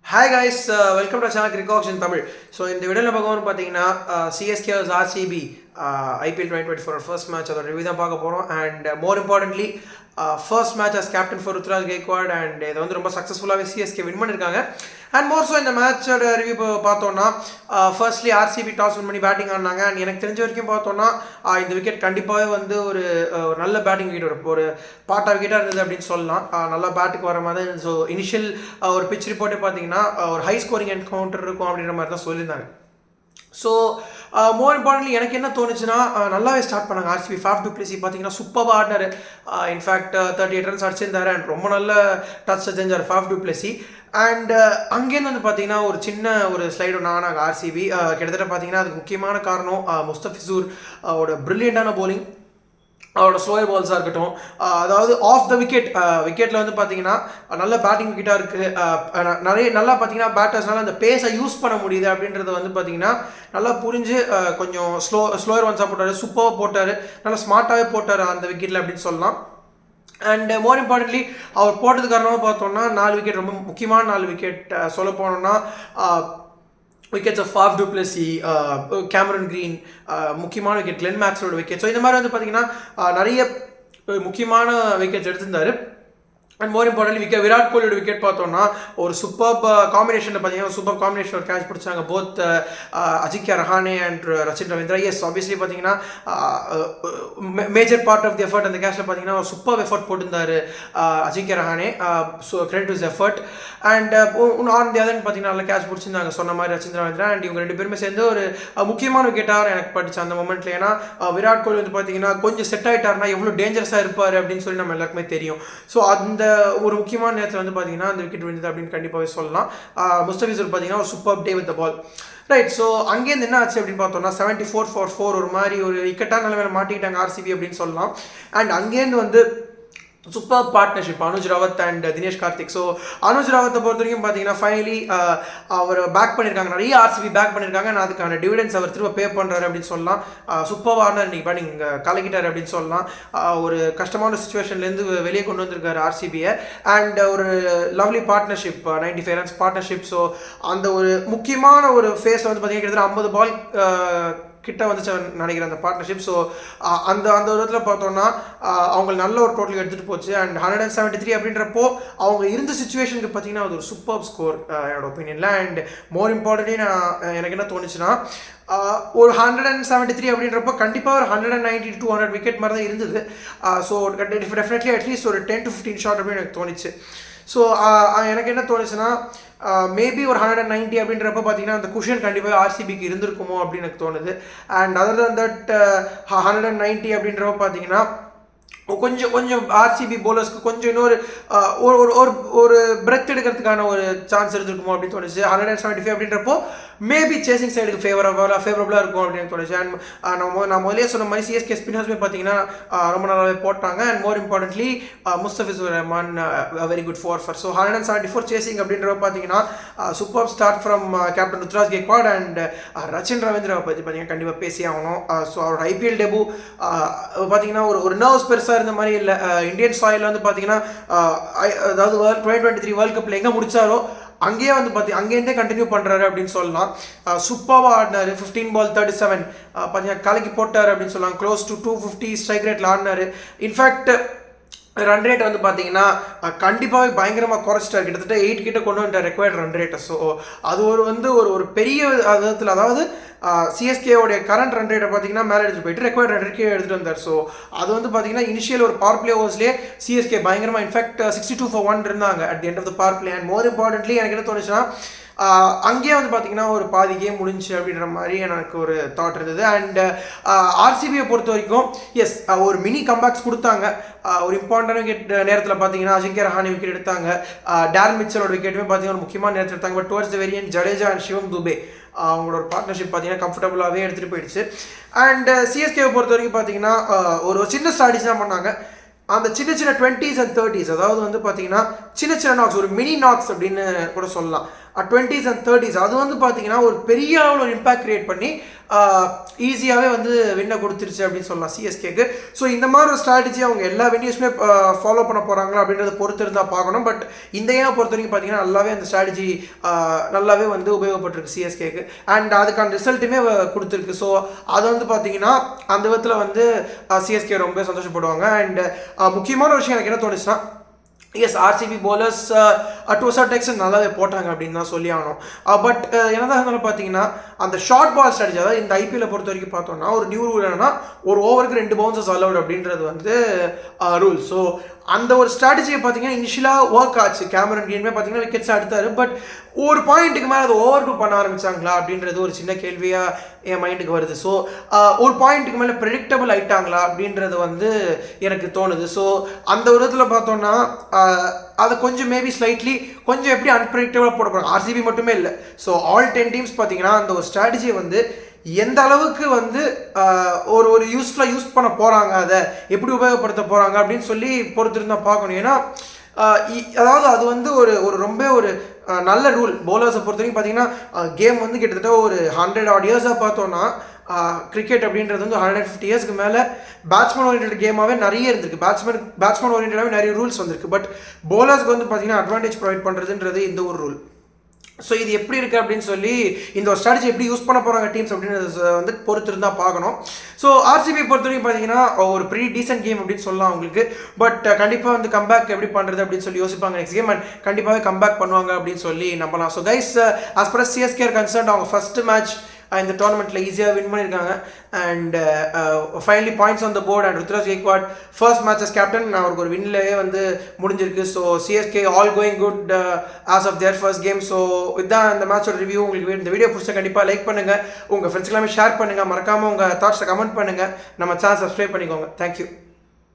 Hi guys, welcome to channel Cricket Auction Tamil. So இந்த வீடியோல பார்க்க பார்த்தீங்கன்னா CSK vs RCB IPL 2024 first match அதோட ரிவ்யூ தான் பார்க்க போறோம் and more importantly first match as captain for Ruturaj Gaikwad and இது வந்து ரொம்ப சக்சஸ்ஃபுல்லாவே CSK வின் பண்ணிருக்காங்க and more so இந்த மேட்சோட ரிவ்யூ பார்த்தோம்னா firstly RCB டாஸ் வின் பண்ணி பேட்டிங் ஆடினாங்க and எனக்கு தெரிஞ்ச வரைக்கும் பார்த்தோம்னா இந்த விக்கெட் கண்டிப்பாவே வந்து ஒரு நல்ல பேட்டிங் விக்கெட் ஒரு பார்ட்டா விக்கெட்டா இருந்தது அப்படின்னு சொல்லலாம் நல்லா பேட்டுக்கு வர மாதிரி ஸோ இனிஷியல் ஒரு பிச் ரிப்போர்ட்டே பார்த்தீங்கன்னா ஒரு ஹை ஸ்கோரிங் என்கவுண்டர் இருக்கும் அப்படின்ற மாதிரி தான் சொல்லியிருந்தாங்க ஸோ மோர் இம்பார்ட்டன்ட்லி எனக்கு என்ன தோணுச்சுன்னா நல்லாவே ஸ்டார்ட் பண்ணாங்க ஆர்சிபி ஃபாஃப் டு பிளேசி பார்த்தீங்கன்னா சூப்பராக ஆடினார் இன்ஃபேக்ட் 38 ரன்ஸ் அடிச்சிருந்தாரு அண்ட் ரொம்ப நல்ல டச் செஞ்சார் ஃபாஃப் டு பிளேசி அண்ட் அங்கேருந்து வந்து பார்த்தீங்கன்னா ஒரு சின்ன ஒரு ஸ்லைடு ஒன்று ஆனாங்க ஆர்சிபி கிட்டத்தட்ட பார்த்தீங்கன்னா அதுக்கு முக்கியமான காரணம் முஸ்தபிசூர் அவரோட பிரில்லியண்டான போலிங் அவரோட ஸ்லோயர் பால்ஸாக இருக்கட்டும் அதாவது ஆஃப் த விக்கெட்டில் வந்து பார்த்தீங்கன்னா நல்ல பேட்டிங் விக்கெட்டாக இருக்குது நிறைய நல்லா பார்த்தீங்கன்னா பேட்டர்ஸ்னால அந்த பேஸை யூஸ் பண்ண முடியுது அப்படின்றத வந்து பார்த்தீங்கன்னா நல்லா புரிஞ்சு கொஞ்சம் ஸ்லோயர் ஒன்ஸாக போட்டார் சூப்பராக போட்டார் நல்லா ஸ்மார்ட்டாகவே போட்டார் அந்த விக்கெட்டில் அப்படின்னு சொல்லலாம் அண்ட் மோர் இம்பார்ட்டன்ட்லி அவர் போட்டது காரணமாக பார்த்தோம்னா 4 விக்கெட் ரொம்ப முக்கியமான 4 விக்கெட் சொல்ல போனோம்னா wickets of Faf du Plessis Cameron Green முக்கியமான விக்கெட் கிளென் மேக்ஸோட விக்கெட் ஸோ இந்த மாதிரி வந்து பார்த்தீங்கன்னா நிறைய முக்கியமான விக்கெட்ஸ் எடுத்திருந்தாரு அண்ட் மோர் இம்பார்ட்டன்ட்லி விராட் கோலியோட விக்கெட் பார்த்தோம்னா ஒரு சூப்பர் காம்பினேஷனில் பார்த்தீங்கன்னா சூப்பர் காம்பினேஷன் ஒரு கேட்ச் பிடிச்சாங்க both Ajinkya Rahane and Rachin Ravindra yes obviously பார்த்தீங்கன்னா major part of the effort அந்த கேட்சில் பார்த்தீங்கன்னா ஒரு சூப்பர் எஃபர்ட் போட்டிருந்தாரு Ajinkya Rahane so credit is effort and on the அதர்னு பார்த்தீங்கன்னா நல்ல கேட்ச் பிடிச்சிருந்தாங்க சொன்ன மாதிரி ரச்சின் ரவீந்திரா அண்ட் இவங்க 2 பேருமே சேர்ந்து ஒரு முக்கியமான விக்கெட்டாக எனக்கு படித்தேன் அந்த மொமெண்ட்ல ஏன்னா விராட் கோலி வந்து பார்த்தீங்கன்னா கொஞ்சம் செட் ஆகிட்டாருன்னா எவ்வளோ டேஞ்சரஸாக இருப்பார் அப்படின்னு சொல்லி நம்ம எல்லாருக்குமே தெரியும் ஸோ அந்த ஒரு முக்கியமான நேரத்தில் வந்து பார்த்தீங்கன்னா அந்த விக்கெட் விழுந்தது அப்படின்னு கண்டிப்பாகவே சொல்லலாம் முஸ்தபிசூர் பார்த்தீங்கன்னா ஒரு super day with the ball right so அங்கேருந்து என்ன ஆச்சு அப்படின்னு பார்த்தோம்னா 74 for 4 ஒரு மாதிரி ஒரு இக்கட்டான நிலைமையில மாட்டிக்கிட்டாங்க ஆர்சிபி அப்படின்னு சொல்லலாம் அண்ட் அங்கேருந்து வந்து super partnership Anuj Rawat and Dinesh Karthik so Anuj ராவத்தை பொறுத்த வரைக்கும் பார்த்தீங்கன்னா ஃபைனலி அவர் பேக் பண்ணியிருக்காங்க நிறைய ஆர்சிபி பேக் பண்ணியிருக்காங்க நான் அதுக்கான டிவிடன்ஸ் அவர் திரும்ப பே பண்ணுறாரு அப்படின்னு சொல்லலாம் சூப்பர் ஆர்னர் இன்னைக்கு பேட்டிங் கலக்கிட்டார் அப்படின்னு சொல்லலாம் ஒரு கஷ்டமான சுச்சுவேஷன்லேருந்து வெளியே கொண்டு வந்திருக்காரு ஆர்சிபியை அண்ட் ஒரு lovely partnership 95 runs partnership so அந்த ஒரு முக்கியமான ஒரு ஃபேஸ் வந்து பார்த்தீங்கன்னா கிட்டத்தட்ட 50 பால் கிட்ட வந்துச்சு நினைக்கிறேன் அந்த பார்ட்னர்ஷிப் ஸோ அந்த ஒரு இடத்துல பார்த்தோம்னா அவங்க நல்ல ஒரு டோட்டல் எடுத்துகிட்டு போச்சு அண்ட் 173 அப்படின்றப்போ அவங்க இருந்த சுச்சுவேஷனுக்கு பார்த்தீங்கன்னா அது ஒரு சூப்பர் ஸ்கோர் என்னோட ஒப்பீனியனில் அண்ட் மோர் இம்பார்ட்டன்ட்லி எனக்கு என்ன தோணுச்சுன்னா ஒரு 173 அப்படின்றப்போ கண்டிப்பாக ஒரு 190 to 200 விக்கெட் மாதிரி தான் இருந்தது ஸோ டெஃபினெட்லி அட்லீஸ்ட் ஒரு 10 to 15 ஷாட் அப்படின்னு எனக்கு தோணுச்சு ஸோ எனக்கு என்ன தோணுச்சுன்னா மேபி ஒரு 190 அப்படின்றப்ப பார்த்தீங்கன்னா அந்த குஷன் கண்டிப்பாக ஆர்சிபிக்கு இருந்திருக்குமோ அப்படின்னு எனக்கு தோணுது அண்ட் அதர் தன் தட் 190 அப்படின்றப்ப பார்த்தீங்கன்னா கொஞ்சம் ஆர்சிபி போலர்ஸ்க்கு கொஞ்சம் இன்னொரு ஒரு பிரெத் எடுக்கிறதுக்கான ஒரு சான்ஸ் இருந்திருக்குமோ அப்படின்னு தோணுச்சு 175 அப்படின்றப்போ மேபி சேசிங் சைடுக்கு ஃபேவரபுளாக இருக்கும் அப்படின்னு தோணுச்சு அண்ட் நான் முதலே சொன்ன மாதிரி சிஎஸ்கே ஸ்பின்னர்ஸ்மே பார்த்தீங்கன்னா ரொம்ப நல்லாவே போட்டாங்க and more importantly Mustafizur Rahman very good four so 174 chasing அப்படின்றப்ப பார்த்தீங்கன்னா super start from captain Ruturaj Gaikwad and Rachin ரவீந்திராவை பற்றி பார்த்தீங்கன்னா கண்டிப்பாக பேசி ஆகணும் ஸோ அவரோட ஐபிஎல் டெபு பார்த்தீங்கன்னா ஒரு நர்வ்ஸ் பெருசாக இருந்த மாதிரி இல்லை இந்தியன் சாயில் வந்து பார்த்தீங்கன்னா அதாவது 2023 வேர்ல்ட் கப்பில் எங்கே முடிச்சாரோ அங்கேயே வந்து அங்கேருந்தே கண்டினியூ பண்ணுறாரு அப்படின்னு சொல்லலாம் சூப்பராக ஆடினார் 15 ball 37 பார்த்தீங்கன்னா கலக்கி போட்டார் அப்படின்னு சொல்லலாம் க்ளோஸ் டு 250 ஸ்ட்ரைக் ரேட்டில் ஆடினார் இன்ஃபேக்ட் ரன் ரேட் வந்து பார்த்தீங்கன்னா கண்டிப்பாகவே பயங்கரமாக குறைச்சிட்டார் கிட்டத்தட்ட 8 கிட்ட கொண்டு வந்துட்டார் ரெக்வயர்ட் ரன் ரேட்டை ஸோ அது ஒரு பெரிய விதத்தில் அதாவது சிஎஸ்கேவோடைய கரண்ட் ரன் ரேட்டை பார்த்தீங்கன்னா மேலே எடுத்துகிட்டு போயிட்டு ரெக்வயர்ட் ரன் ரேட்டே எடுத்துகிட்டு வந்தார் ஸோ அது வந்து பார்த்தீங்கன்னா இனிஷியல் ஒரு பவர் பிளே ஓவர்ஸ்லேயே சிஎஸ்கே பயங்கரமாக இன்ஃபேக்ட் 62 for 1 இருந்தாங்க at the end of the power play and more importantly எனக்கு என்ன தோணுச்சுன்னா அங்கேயே வந்து பார்த்தீங்கன்னா ஒரு பாதி கேம் முடிஞ்சு அப்படின்ற மாதிரி எனக்கு ஒரு தாட் இருந்தது அண்ட் ஆர்சிபியை பொறுத்த வரைக்கும் எஸ் ஒரு மினி கம்பேக்ஸ் கொடுத்தாங்க ஒரு இம்பார்ட்டன்டான விக்கெட் நேரத்தில் பார்த்தீங்கன்னா அஜிங்கியா ரஹானே விக்கெட் எடுத்தாங்க டேரன் மிச்சலோட விக்கெட்டுமே பார்த்தீங்கன்னா ஒரு முக்கியமான நேரத்தில் எடுத்தாங்க but towards the very end Jadeja and Shivam Dube அவங்களோட பார்ட்னர்ஷிப் பார்த்தீங்கன்னா கம்ஃபர்டபுளாகவே எடுத்துகிட்டு போயிடுச்சு அண்ட் சிஎஸ்கேவை பொறுத்த வரைக்கும் பார்த்தீங்கன்னா ஒரு சின்ன ஸ்ட்ராட்டஜி தான் பண்ணாங்க அந்த சின்ன 20s and 30s அதாவது வந்து பார்த்தீங்கன்னா சின்ன நாக்ஸ் ஒரு மினி நாக்ஸ் அப்படின்னு கூட சொல்லலாம் 20s and 30s அது வந்து பார்த்தீங்கன்னா ஒரு பெரிய அளவில் ஒரு இம்பாக்ட் கிரியேட் பண்ணி ஈஸியாகவே வந்து வின்னை கொடுத்துருச்சு அப்படின்னு சொல்லலாம் சிஎஸ்கேக்கு. ஸோ இந்த மாதிரி ஒரு ஸ்ட்ராட்டஜி அவங்க எல்லா வென்யூஸ்மே ஃபாலோ பண்ண போகிறாங்களா அப்படின்றத பொறுத்து இருந்தால் பார்க்கணும். பட் இந்த ஏன் பொறுத்த வரைக்கும் பார்த்தீங்கன்னா நல்லாவே அந்த ஸ்ட்ராட்டஜி நல்லாவே வந்து உபயோகப்பட்டிருக்கு சிஎஸ்கேக்கு. அண்ட் அதுக்கான ரிசல்ட்டுமே கொடுத்துருக்கு. ஸோ அது வந்து பார்த்தீங்கன்னா அந்த விதத்தில் வந்து சிஎஸ்கே ரொம்ப சந்தோஷப்படுவாங்க. அண்ட் முக்கியமான விஷயம் எனக்கு என்ன தோணுச்சுன்னா, yes RCB bowlers to certain extent நல்லாவே போட்டாங்க அப்படின்னு தான் சொல்லி ஆகணும். பட் என்னதான் இருந்தாலும் பார்த்தீங்கன்னா அந்த ஷார்ட் பால் ஸ்ட்ராட்டஜி, அதாவது இந்த ஐபிஎல்லை பொறுத்த வரைக்கும் பார்த்தோம்னா ஒரு நியூ ரூல் என்னன்னா ஒரு ஓவருக்கு 2 பவுன்சஸ் அலவுட் அப்படின்றது வந்து ரூல். ஸோ அந்த ஒரு ஸ்ட்ராட்டஜியை பார்த்தீங்கன்னா இனிஷியலாக ஒர்க் ஆச்சு. கேமரன் கிரீனுமே பார்த்தீங்கன்னா விக்கெட்ஸ் எடுத்தார். பட் ஒரு பாயிண்ட்டுக்கு மேலே அதை ஓவர் டூ பண்ண ஆரம்பிச்சாங்களா அப்படின்றது ஒரு சின்ன கேள்வியாக என் மைண்டுக்கு வருது. ஸோ ஒரு பாயிண்ட்டுக்கு மேலே ப்ரெடிக்டபிள் ஆகிட்டாங்களா அப்படின்றது வந்து எனக்கு தோணுது. ஸோ அந்த ஒரு இதில் பார்த்தோன்னா அதை கொஞ்சம் மேபி ஸ்லைட்லி கொஞ்சம் எப்படி அன்பிரடிக்டபிளாக போட போகிறாங்க. ஆர்சிபி மட்டுமே இல்லை, ஸோ ஆல் 10 டீம்ஸ் பார்த்தீங்கன்னா அந்த ஒரு ஸ்ட்ராட்டஜியை வந்து எந்த அளவுக்கு வந்து ஒரு யூஸ்ஃபுல்லாக யூஸ் பண்ண போகிறாங்க, அதை எப்படி உபயோகப்படுத்த போகிறாங்க அப்படின்னு சொல்லி பொறுத்திருந்தால் பார்க்கணும். ஏன்னா அதாவது அது வந்து ஒரு ரொம்ப ஒரு நல்ல ரூல். பவுலர்ஸை பொறுத்த வரைக்கும் பார்த்தீங்கன்னா கேம் வந்து கிட்டத்தட்ட ஒரு 100 odd இயர்ஸாக பார்த்தோன்னா கிரிக்கெட் அப்படின்றது வந்து 150 இயர்ஸ்க்கு மேலே பேட்ஸ்மேன் ஓரியன்டட் கேமாகவே நிறைய இருந்திருக்கு. பேட்ஸ்மேன் ஓரியன்டாகவே நிறைய ரூல்ஸ் வந்திருக்கு. பட் பவுலர்ஸ்க்கு வந்து பார்த்தீங்கன்னா அட்வான்டேஜ் ப்ரொவைட் பண்ணுறதுன்றது இந்த ஒரு ரூல். ஸோ இது எப்படி இருக்குது அப்படின்னு சொல்லி இந்த ஒரு ஸ்ட்ராட்டஜி எப்படி யூஸ் பண்ண போகிறாங்க டீம்ஸ் அப்படின்றத வந்து பொறுத்து இருந்தால் பார்க்கணும். ஸோ ஆர்சிபி பொறுத்த வரைக்கும் பார்த்தீங்கன்னா ஒரு ப்ரீ டீசென்ட் கேம் அப்படின்னு சொல்லலாம் அவங்களுக்கு. பட் கண்டிப்பாக வந்து கம்பேக் எப்படி பண்ணுறது அப்படின்னு சொல்லி யோசிப்பாங்க நெக்ஸ்ட் கேம். அண்ட் கண்டிப்பாகவே கம்பேக் பண்ணுவாங்க அப்படின்னு சொல்லி நம்பலாம். So guys, as far as CSK concern அவங்க ஃபர்ஸ்ட் மேட்ச் இந்த டோர்னமெண்ட்டில் ஈஸியாக வின் பண்ணியிருக்காங்க. And finally points on the board. And Ruturaj Gaikwad first matches captain, அவருக்கு ஒரு வின்லேயே வந்து முடிஞ்சிருக்கு. So CSK all going good as of their first game. So இதுதான் இந்த மேட்சோட ரிவ்யூ. உங்களுக்கு இந்த வீடியோ பிடிச்சா கண்டிப்பாக லைக் பண்ணுங்கள், உங்கள் ஃப்ரெண்ட்ஸ் எல்லாமே ஷேர் பண்ணுங்கள், மறக்காமல் உங்கள் தாட்ஸை கமெண்ட் பண்ணுங்கள், நம்ம சேனல் சப்ஸ்கிரைப் பண்ணிக்கோங்க. தேங்க்யூ.